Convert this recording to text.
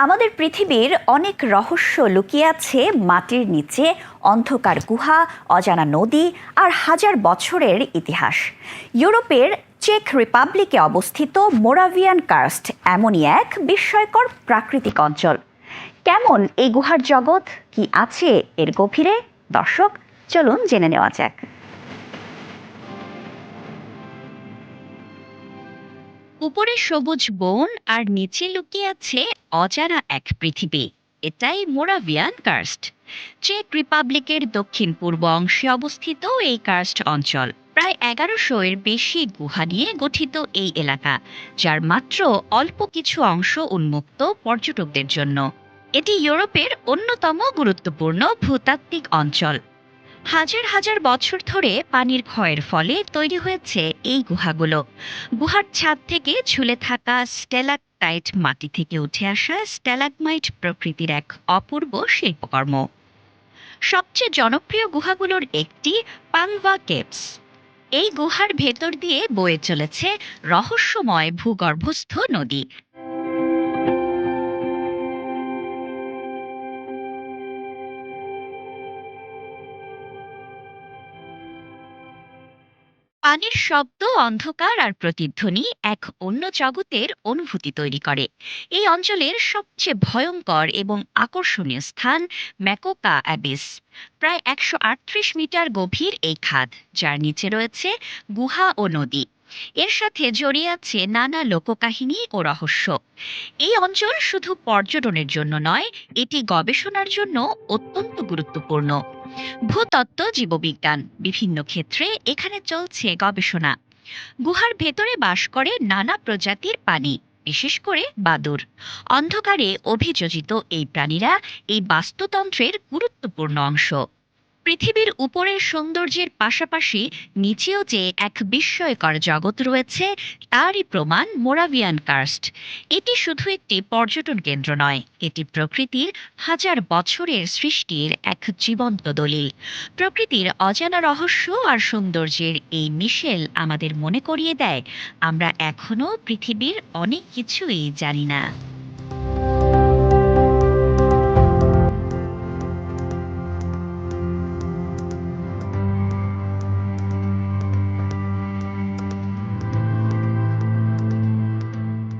আমাদের পৃথিবীর অনেক রহস্য লুকিয়ে আছে মাটির নিচে, অন্ধকার গুহা, অজানা নদী আর হাজার বছরের ইতিহাস। ইউরোপের চেক রিপাবলিকে অবস্থিত মোরাভিয়ান কার্স্ট এমনই এক বিস্ময়কর প্রাকৃতিক অঞ্চল। কেমন এই গুহার জগৎ, কি আছে এর গভীরে? দর্শক, চলুন জেনে নেওয়া যাক। উপরে সবুজ বন আর নিচে লুকিয়ে আছে অজানা এক পৃথিবী। এটাই মোরাভিয়ান কার্স্ট। চেক রিপাবলিকের দক্ষিণ পূর্ব অংশে অবস্থিত এই কার্স্ট অঞ্চল প্রায় 1100 এর বেশি গুহা নিয়ে গঠিত এই এলাকা, যার মাত্র অল্প কিছু অংশ উন্মুক্ত পর্যটকদের জন্য। এটি ইউরোপের অন্যতম গুরুত্বপূর্ণ ভূতাত্ত্বিক অঞ্চল। হাজার হাজার বছর ধরে পানির ক্ষয়ের ফলে তৈরি হয়েছে এই গুহাগুলো। গুহার ছাদ থেকে ঝুলে থাকা স্ট্যালাকটাইট, মাটি থেকে উঠে আসা স্ট্যালাগমাইট প্রকৃতির এক অপূর্ব শিল্পকর্ম। সবচেয়ে জনপ্রিয় গুহাগুলোর একটি পাংভা কেভস। এই গুহার ভেতর দিয়ে বয়ে চলেছে রহস্যময় ভূগর্ভস্থ নদী। পানির শব্দ, অন্ধকার আর প্রতিধ্বনি এক অন্য জগতের অনুভূতি তৈরি করে। এই অঞ্চলের সবচেয়ে ভয়ঙ্কর এবং আকর্ষণীয় স্থান ম্যাকোকা অ্যাবিস। প্রায় 138 মিটার গভীর এই খাদ, যার নিচে রয়েছে গুহা ও নদী। এর সাথে জড়িয়ে আছে নানা লোককাহিনী ও রহস্য। এই অঞ্চল শুধু পর্যটনের জন্য নয়, এটি গবেষণার জন্য অত্যন্ত গুরুত্বপূর্ণ। ভূতত্ত্ব, জীববিজ্ঞান বিভিন্ন ক্ষেত্রে এখানে চলছে গবেষণা। গুহার ভেতরে বাস করে নানা প্রজাতির প্রাণী, বিশেষ করে বাদুড়। অন্ধকারে অভিযোজিত এই প্রাণীরা এই বাস্তুতন্ত্রের গুরুত্বপূর্ণ অংশ। পৃথিবীর উপরের সৌন্দর্যের পাশাপাশি নিচেও যে এক বিস্ময়কর জগৎ রয়েছে, তারই প্রমাণ মোরাভিয়ান কার্স্ট। এটি শুধু একটি পর্যটন কেন্দ্র নয়, এটি প্রকৃতির হাজার বছরের সৃষ্টির এক জীবন্ত দলিল। প্রকৃতির অজানা রহস্য আর সৌন্দর্যের এই মিশেল আমাদের মনে করিয়ে দেয় আমরা এখনো পৃথিবীর অনেক কিছুই জানি না।